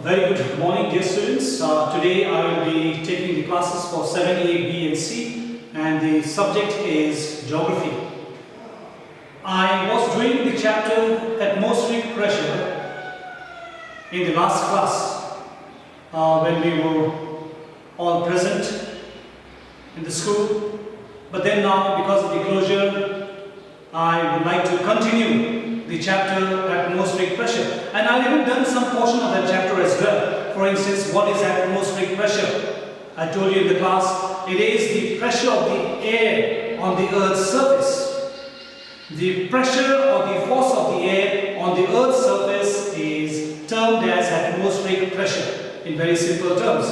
Very good morning, dear students. Today I will be taking the classes for 7A, B and C, and the subject is Geography. I was doing the chapter Atmospheric Pressure in the last class when we were all present in the school, but then now because of the closure I would like to continue the chapter Atmospheric Pressure, and I've even done some portion of that chapter as well. For instance, what is atmospheric pressure? I told you in the class, it is the pressure of the air on the Earth's surface. The pressure or the force of the air on the Earth's surface is termed as atmospheric pressure in very simple terms.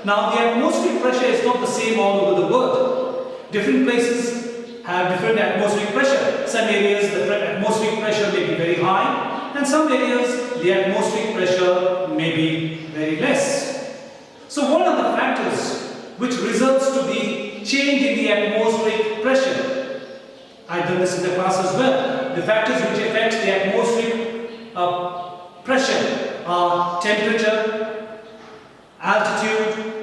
Now, the atmospheric pressure is not the same all over the world. Different places have different atmospheric pressure. Some areas the atmospheric pressure may be very high, and some areas the atmospheric pressure may be very less. So what are the factors which results to the change in the atmospheric pressure? I've done this in the class as well. The factors which affect the atmospheric pressure are temperature, altitude,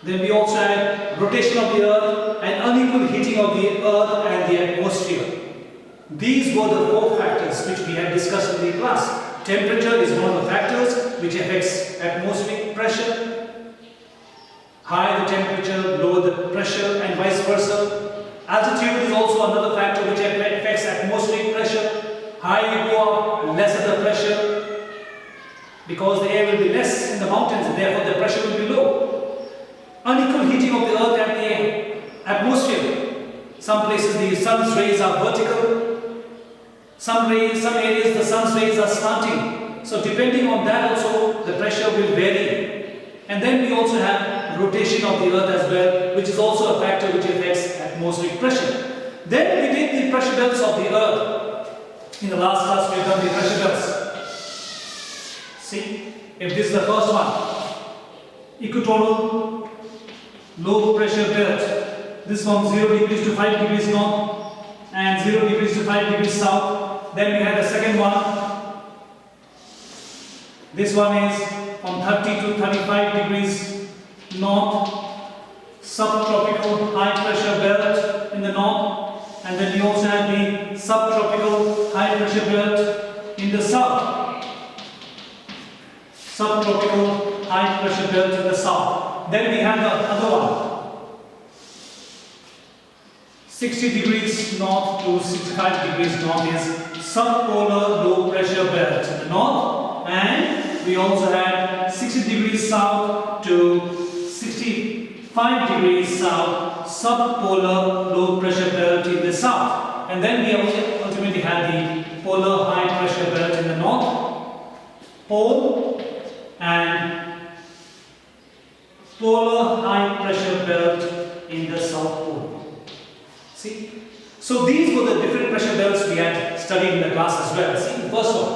then we also had rotation of the earth and unequal heating of the earth and the atmosphere. These were the four factors which we had discussed in the class. Temperature is one of the factors which affects atmospheric pressure. Higher the temperature, lower the pressure, and vice versa. Altitude is also another factor which affects atmospheric pressure. Higher you go up, lesser the pressure, because the air will be less in the mountains and therefore the pressure will be low. Unequal heating of the earth and the atmosphere. Some places the sun's rays are vertical. Some areas the sun's rays are slanting. So depending on that also the pressure will vary. And then we also have rotation of the earth as well, which is also a factor which affects atmospheric pressure. Then we did the pressure belts of the earth. In the last class we have done the pressure belts. See, if this is the first one, equatorial low pressure belt. This from 0 degrees to 5 degrees north and 0 degrees to 5 degrees south. Then we have the second one. This one is from 30 to 35 degrees north, subtropical high pressure belt in the north, and then we also have the subtropical high pressure belt in the south. Subtropical high pressure belt in the south. Then we have the other one, 60 degrees north to 65 degrees north is subpolar low pressure belt in the north, and we also had 60 degrees south to 65 degrees south subpolar low pressure belt in the south. And then we ultimately had the polar high pressure belt in the north pole and polar high pressure belt in the south pole. See? So these were the different pressure belts we had studied in the class as well. See the first one.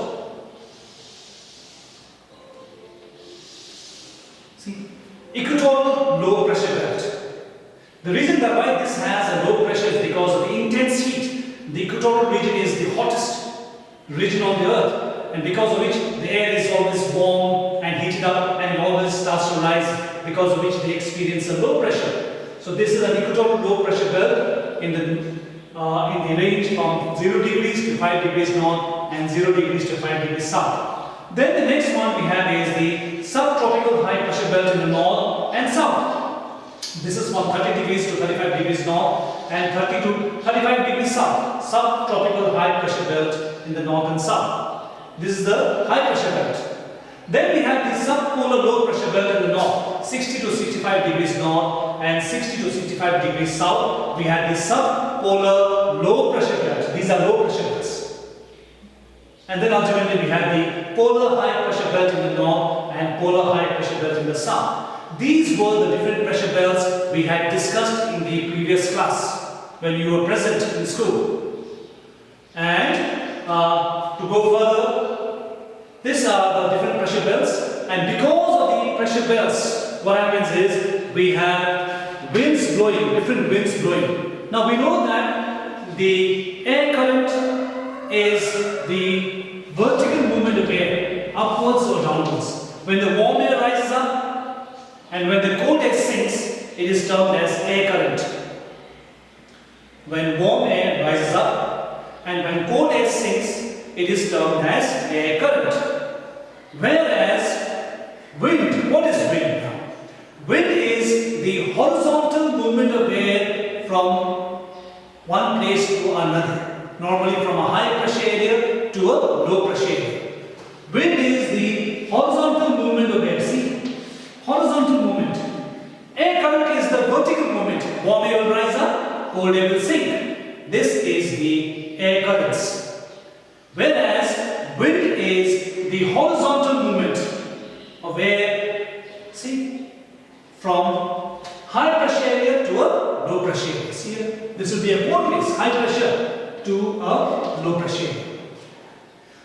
See? Equatorial low pressure belt. The reason that why this has a low pressure is because of the intense heat. The equatorial region is the hottest region on the earth, and because of which the air is always warm and heated up and it always starts to rise, because of which they experience a low pressure. So this is an equatorial low pressure belt in the range from 0 degrees to 5 degrees north and 0 degrees to 5 degrees south. Then the next one we have is the subtropical high pressure belt in the north and south. This is from 30 degrees to 35 degrees north and 30 to 35 degrees south. Subtropical high pressure belt in the north and south. This is the high pressure belt. Then we have the subpolar low pressure belt in the north, 60 to 65 degrees north and 60 to 65 degrees south. We have the subpolar low pressure belt. These are low pressure belts. And then ultimately we have the polar high pressure belt in the north and polar high pressure belt in the south. These were the different pressure belts we had discussed in the previous class when you were present in school. And to go further, these are the different pressure belts, and because of the pressure belts, what happens is we have winds blowing, different winds blowing. Now we know that the air current is the vertical movement of air upwards or downwards. When the warm air rises up and when the cold air sinks, it is termed as air current. When warm air rises up and when cold air sinks, it is termed as air current. Whereas wind, what is wind now? Wind is the horizontal movement of air from one place to another, normally from a high pressure area to a low pressure area. Wind is the horizontal movement of air. See, horizontal movement. Air current is the vertical movement. Warm air will rise up, cold air will sink. This is the air currents. Whereas wind is the horizontal movement of air, see, from high pressure area to a low pressure area. See here, this will be a cold place, high pressure to a low pressure area.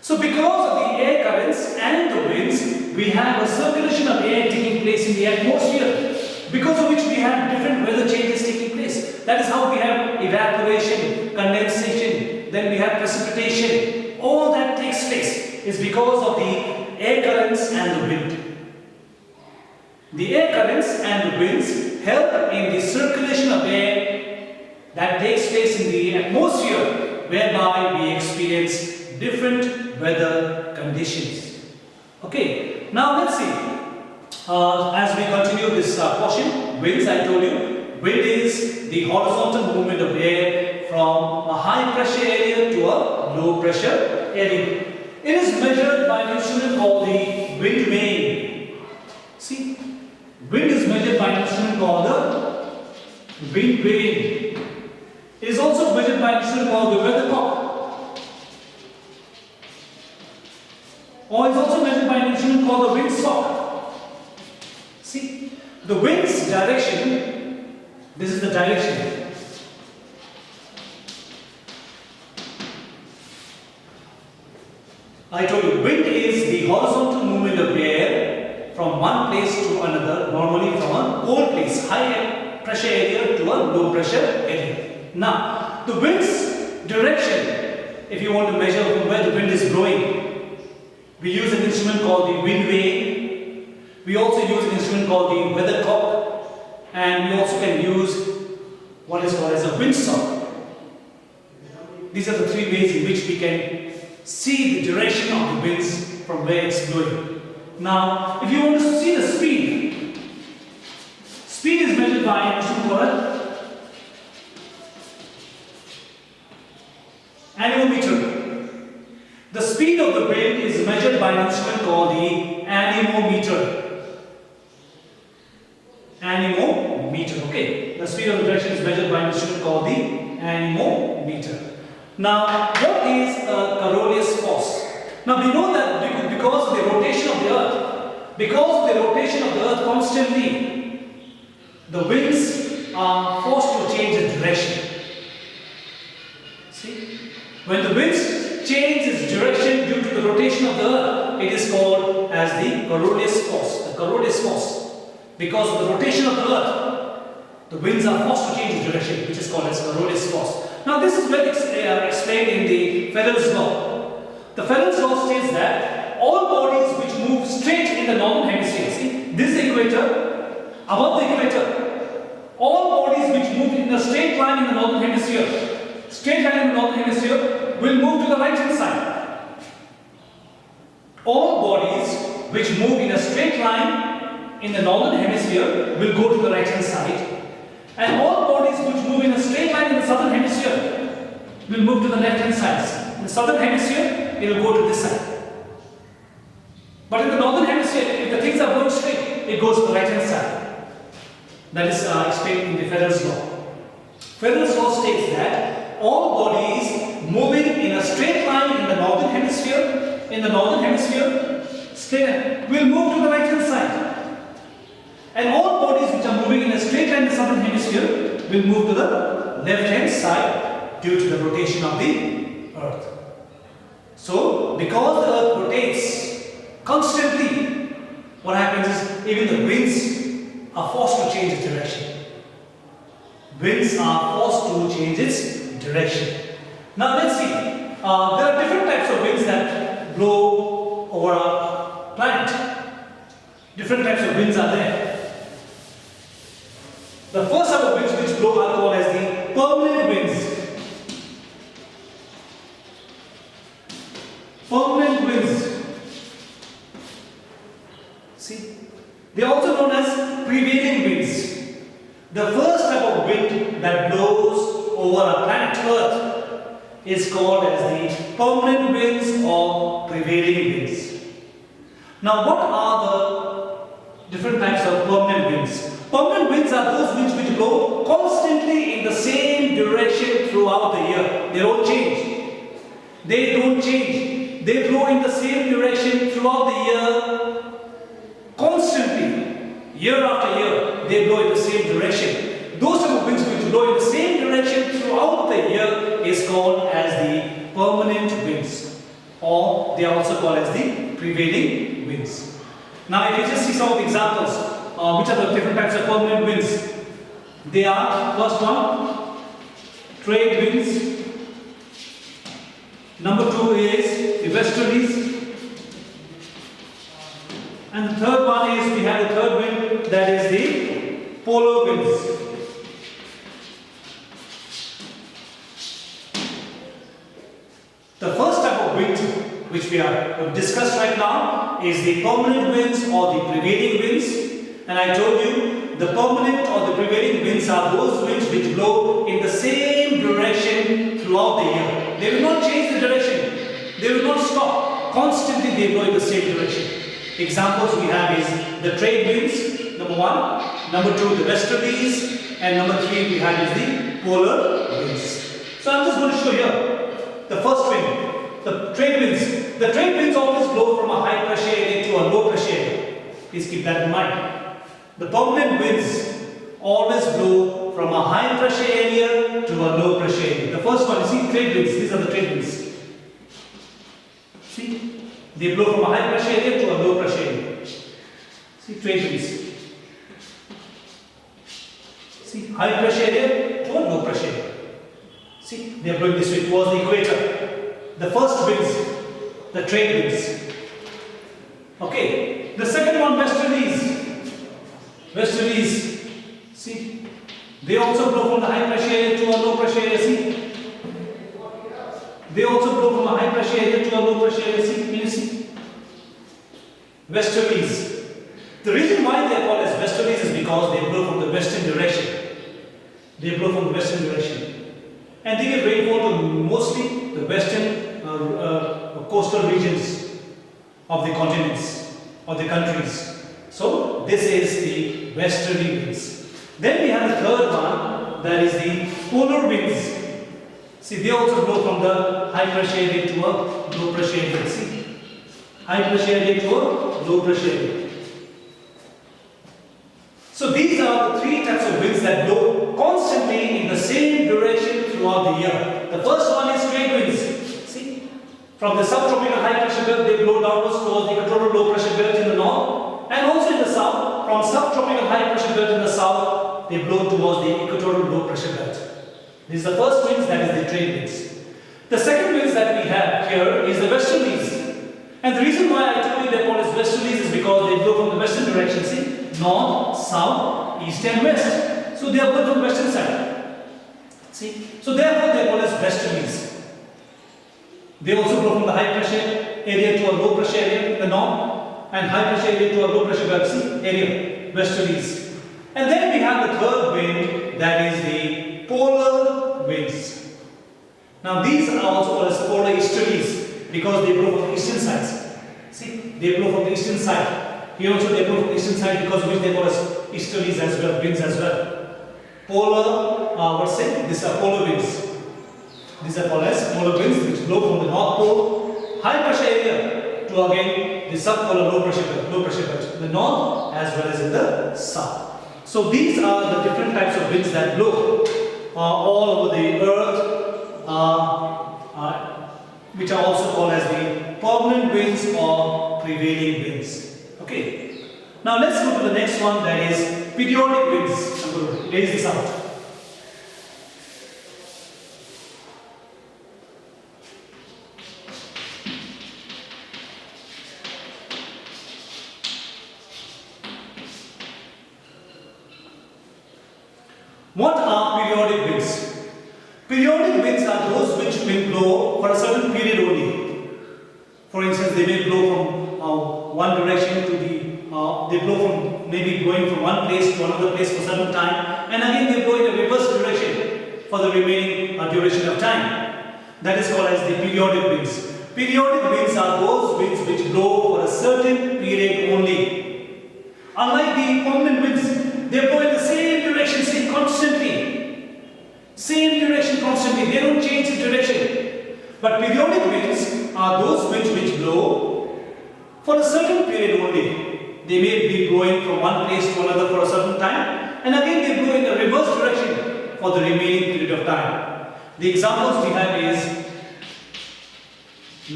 So because of the air currents and the winds, we have a circulation of air taking place in the atmosphere, because of which we have different weather changes taking place. That is how we have evaporation, condensation, then we have precipitation. All that takes place is because of the air currents and the wind. The air currents and the winds help in the circulation of air that takes place in the atmosphere, whereby we experience different weather conditions. Okay, now let's see. As we continue this portion, winds, I told you, wind is the horizontal movement of air from a high pressure area to a low pressure area. It is measured by an instrument called the wind vane. See, wind is measured by an instrument called the wind vane. It is also measured by an instrument called the weathercock. Or it is also measured by an instrument called the windsock. See, the wind's direction, this is the direction. I told you, wind is the horizontal movement of air from one place to another, normally from a cold place, high pressure area to a low pressure area. Now, the wind's direction, if you want to measure from where the wind is blowing, we use an instrument called the wind vane. We also use an instrument called the weathercock, and we also can use what is called as a windsock. These are the three ways in which we can see the direction of the winds from where it's blowing. Now, if you want to see the speed, speed is measured by an instrument called anemometer. The speed of the wind is measured by an instrument called the anemometer. Anemometer, okay. The speed of the direction is measured by an instrument called the anemometer. Now, what is a Coriolis force? Now, we know that because of the rotation of the earth, constantly, the winds are forced to change its direction. See? When the winds change its direction due to the rotation of the earth, it is called as the Coriolis force. The Coriolis force. Because of the rotation of the earth, the winds are forced to change its direction, which is called as Coriolis force. Now, this is well explained in the Farrell's law. The Farrell's law states that all bodies which move straight in the northern hemisphere, see, this is the equator, above the equator, all bodies which move in a straight line in the northern hemisphere, will move to the right hand side. All bodies which move in a straight line in the northern hemisphere will go to the right hand side. And all bodies which move in a straight line in the southern hemisphere will move to the left hand side. In the southern hemisphere, it will go to this side. But in the northern hemisphere, if the things are going straight, it goes to the right hand side. That is explained in the Farrell's law. Farrell's law states that all bodies moving in a straight line in the northern hemisphere, will move to the right hand side. And all bodies which are moving in a straight line in the southern hemisphere will move to the left hand side due to the rotation of the earth. So, because the earth rotates constantly, what happens is even the winds are forced to change its direction. Winds are forced to change its direction. Now let's see. There are different types of winds that blow over a planet. different types of winds are there. The first type of winds which blow are called as the permanent winds. Permanent winds. See, they are also known as prevailing winds. The first type of wind that blows over our planet Earth is called as the permanent winds or prevailing winds. Now, what are the different types of permanent winds? Permanent winds are those winds which blow constantly in the same direction throughout the year. They don't change. They don't change. They blow in the same direction throughout the year constantly. Year after year, they blow in the same direction. Those type of winds which blow in the same direction throughout the year is called as the permanent winds, or they are also called as the prevailing winds. Now, if you just see some of the examples, which are the different types of permanent winds? They are, first one, trade winds. Number two is the westerlies. And the third one is, we have the third wind, that is the polar winds. The first type of wind which we have discussed right now is the permanent winds or the prevailing winds. And I told you the permanent or the prevailing winds are those winds which blow in the same direction throughout the year. They will not change the direction. They will not stop. Constantly they blow in the same direction. Examples we have is the trade winds, number one. Number two, the westerlies. And number three, we have is the polar winds. So I'm just going to show here the first wind, the trade winds. The trade winds always blow from a high pressure area to a low pressure area. Please keep that in mind. The permanent winds always blow from a high pressure area to a low pressure area. The first one, you see, trade winds. These are the trade winds. See? They blow from a high pressure area to a low pressure area. See, trade winds. See, high pressure area to a low pressure area. See, they are blowing this way towards the equator. The first winds, the trade winds. Okay, the second one, westerlies. Westerlies. See, they also blow from the high pressure area to a low pressure area. See. They also blow from a high pressure area to a low pressure area. See, can you see? Westerlies. The reason why they are called as westerlies is because they blow from the western direction. They blow from the western direction. And they give rainfall to mostly the western coastal regions of the continents or the countries. So, this is the westerly winds. Then we have the third one, that is the polar winds. See, they also blow from the high pressure area to a low pressure area. See, high pressure area to a low pressure area. So these are the three types of winds that blow constantly in the same direction throughout the year. The first one is trade winds. See, from the subtropical high pressure belt they blow downwards towards the equatorial low pressure belt in the north, and also in the south. From subtropical high pressure belt in the south they blow towards the equatorial low pressure belt. This is the first winds, that is the trade winds. The second winds that we have here is the westerlies. And the reason why I told you they're called as westerlies is because they blow from the western direction. See, north, south, east and west. So they are blown from the western side. See, so therefore they are called as westerlies. They also blow from the high pressure area to a low pressure area in the north, and high pressure area to a low pressure belt, see, area, westerlies. And then we have the third wind, that is the polar winds. Now these are also called as polar easterlies because they blow from the eastern sides. See, they blow from the eastern side. Here also they blow from the eastern side, because of which they call as easterlies as well, winds as well. Polar, these are polar winds. These are called as polar winds, which blow from the north pole, high pressure area, to again the subpolar low pressure belt, in the north as well as in the south. So these are the different types of winds that blow all over the earth, which are also called as the permanent winds or prevailing winds. Okay. Now let's go to the next one, that is periodic winds. I'm going to raise this out. What are periodic winds? Periodic winds are those which will blow for a certain period only. For instance, they may blow from one direction to they blow from maybe going from one place to another place for a certain time, and again they blow in a reverse direction for the remaining duration of time. That is called as the periodic winds. Periodic winds are those winds which blow for a certain period only. Unlike the permanent winds, they blow in the same direction, constantly. Same direction constantly. They don't change the direction. But periodic winds are those winds which blow for a certain period only. They may be blowing from one place to another for a certain time, and again they blow in a reverse direction for the remaining period of time. The examples we have is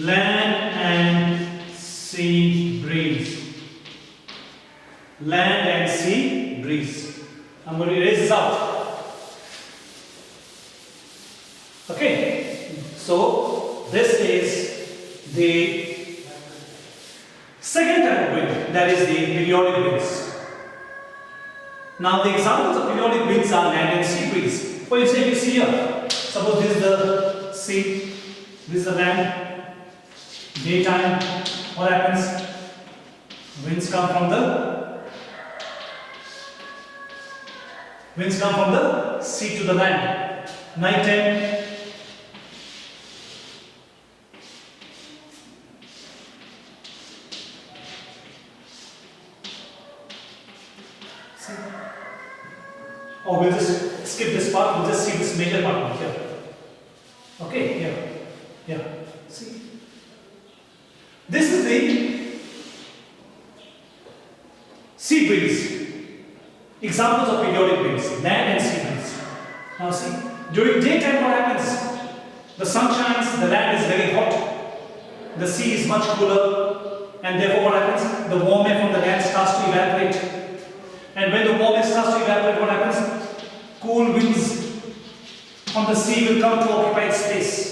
land and sea breeze. Land and sea breeze. I'm going to erase this out. Okay, so this is the second type of wind, that is the periodic winds. Now the examples of periodic winds are land and sea breeze. For instance, if you see here, suppose this is the sea, this is the land. Daytime, what happens? Winds come from the sea to the land. Nighttime, or we'll just skip this part, we'll just see this major part here. Okay, here. See. This is the sea breeze. Examples of periodic winds, land and sea breeze. Now see, during daytime what happens? The sun shines, the land is very hot, the sea is much cooler, and therefore what happens? The warm air from the land starts to evaporate. And when the warm air starts to evaporate, what happens? Cool winds from the sea will come to occupy space.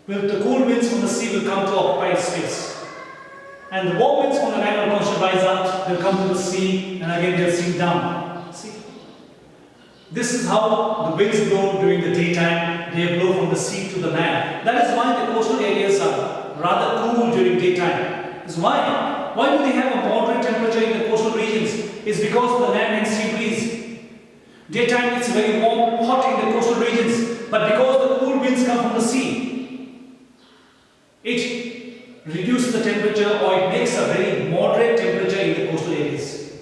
The cool winds from the sea will come to occupy space. And the warm winds from the land will rise up, they'll come to the sea, and again they'll sink down. See? This is how the winds blow during the daytime. They blow from the sea to the land. That is why the coastal areas are rather cool during daytime. That's why. Why do they have a moderate temperature in the coastal regions? It's because of the land and sea breeze. Daytime it's very warm, hot in the coastal regions, but because the cool winds come from the sea, it reduces the temperature, or it makes a very moderate temperature in the coastal areas.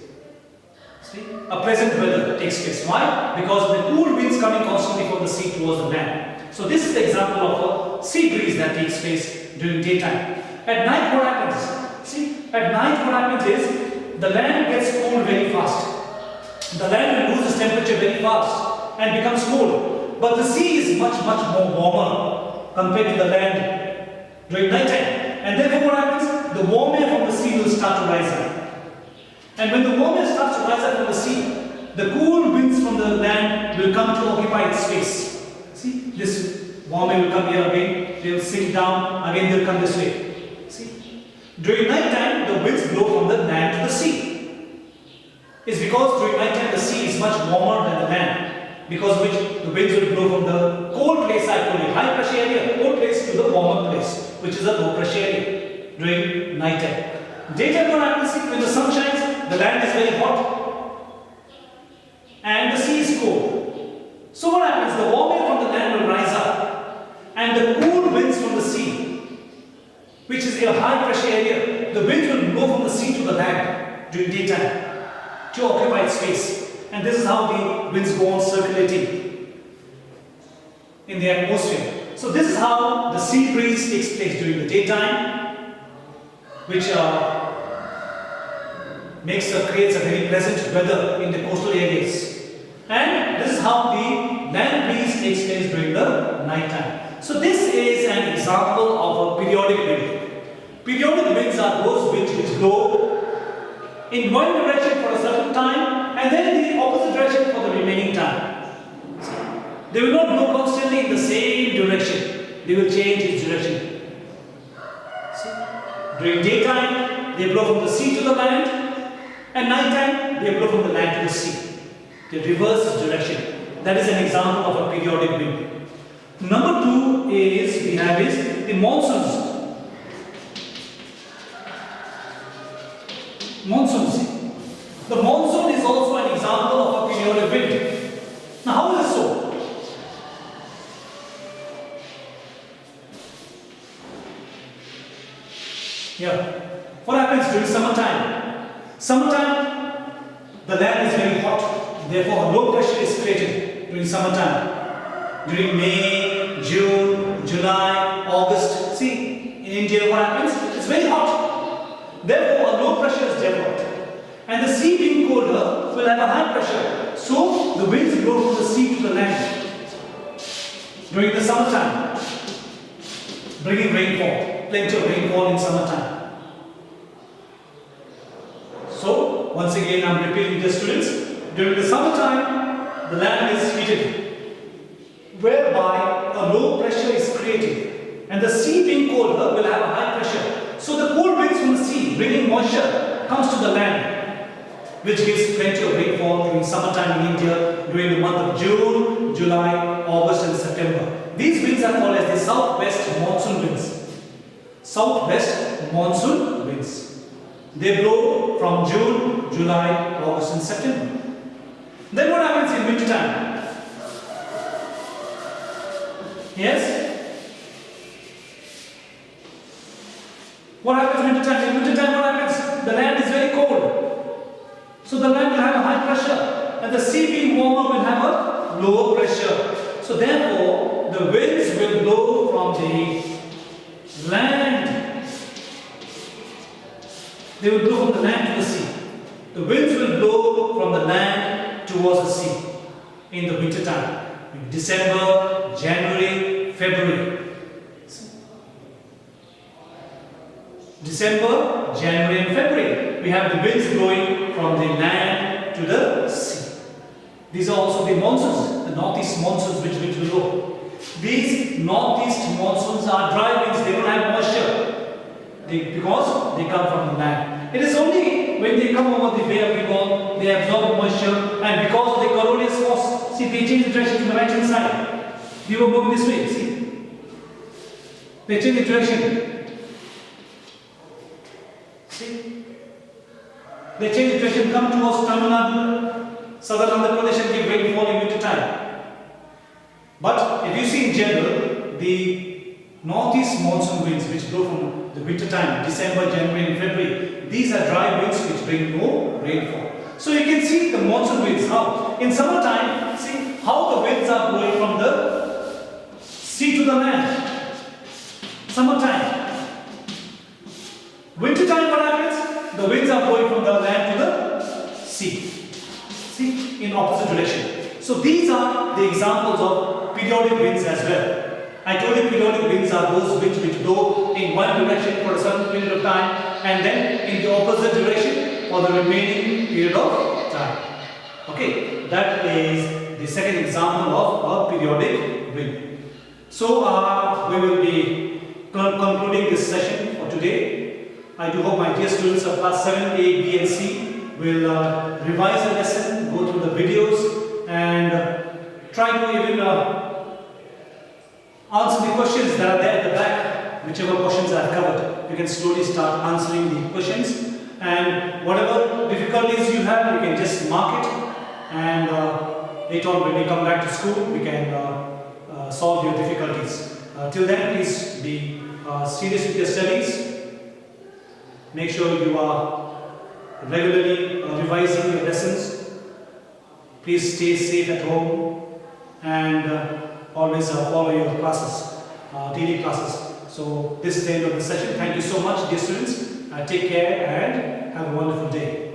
See? A pleasant weather takes place. Why? Because of the cool winds coming constantly from the sea towards the land. So this is the example of a sea breeze that takes place during daytime. At night what happens? See, at night what happens is the land gets cold very fast. The land will lose its temperature very fast and becomes cold. But the sea is much more warmer compared to the land during night time. And therefore what happens? The warm air from the sea will start to rise up. And when the warm air starts to rise up from the sea, the cool winds from the land will come to occupy its space. See, this warm air will come here again, they will sink down, again they will come this way. See, during night time the winds blow from the land to the sea. It's because during night time the sea is much warmer than the land, because of which the winds will blow from the cold place, I told you, high pressure area, cold place, to the warmer place, which is a low pressure area during night time. Daytime what happens? When the sun shines, the land is very hot and the sea is cold. So what happens? The warm air from the land will rise up, and the cool winds from the sea, which is a high pressure area, the winds will blow from the sea to the land during daytime to occupy its space. And this is how the winds go on circulating in the atmosphere. So this is how the sea breeze takes place during the daytime, which creates a very pleasant weather in the coastal areas. And this is how the land breeze takes place during the night time. So this is an example of a periodic wind. Periodic winds are those winds which blow in one direction for a certain time and then in the opposite direction for the remaining time. They will not blow constantly in the same direction. They will change its direction. See? During daytime, they blow from the sea to the land, and night time, they blow from the land to the sea. the reverse direction. That is an example of a periodic wind. Number 2 is we have is the monsoons. Monsoons. The monsoon is also an example of a periodic wind. Now, how is it so? Yeah. What happens during summertime? Summertime, the land is very hot. Therefore, a low pressure is created during summertime. During May, June, July, August. See, in India, what happens? It's very hot. Therefore, a low pressure is developed. And the sea being colder will have a high pressure. So, the winds blow from the sea to the land during the summertime, bringing rainfall, plenty of rainfall in summertime. So, once again I am repeating to students, during the summertime, the land is heated, whereby a low pressure is created, and the sea being colder will have a high pressure. So, the cold winds from the sea bringing moisture comes to the land, which gives plenty of rainfall during summertime in India during the month of June, July, August and September. These winds are called as the southwest monsoon winds. Southwest monsoon winds. They blow from June, July, August and September. Then what happens in winter time? Yes? What happens in winter time? In winter time what happens? The land is very cold. So the land will have a high pressure, and the sea being warmer will have a lower pressure. So therefore, the winds will blow from the land. They will blow from the land to the sea. The winds will blow from the land towards the sea in the winter time. In December, January, February. December, January and February. We have the winds blowing from the land to the sea. These are also the monsoons, the northeast monsoons which will blow. These northeast monsoons are dry winds, they don't have moisture because they come from the land. It is only when they come over the Bay of Bengal, they absorb moisture, and because of the Coriolis force, see, they change the direction to the right hand side. We were moving this way, see. They change the direction. See? They change the direction, come towards Tamil Nadu, southern Andhra Pradesh and give rainfall in winter time. But if you see in general, the northeast monsoon winds which blow from the winter time, December, January and February, these are dry winds which bring no rainfall. So you can see the monsoon winds how. In summertime, see how the winds are blowing from the sea to the land. Summertime. Winter time what happens? The winds are blowing from the land to the sea. See, in opposite direction. So these are the examples of periodic winds as well. I told you periodic winds are those winds which blow in one direction for a certain period of time and then in the opposite direction for the remaining period of time. Okay, that is the second example of a periodic wind. So we will be concluding this session for today. I do hope my dear students of class 7, 8, B and C will revise the lesson, go through the videos and try to even answer the questions that are there at the back, whichever questions I have covered. You can slowly start answering the questions, and whatever difficulties you have, you can just mark it, and later on when we come back to school, we can solve your difficulties. Till then, please be serious with your studies. Make sure you are regularly revising your lessons. Please stay safe at home and always follow your classes, daily classes. So this is the end of the session. Thank you so much, dear students. Take care and have a wonderful day.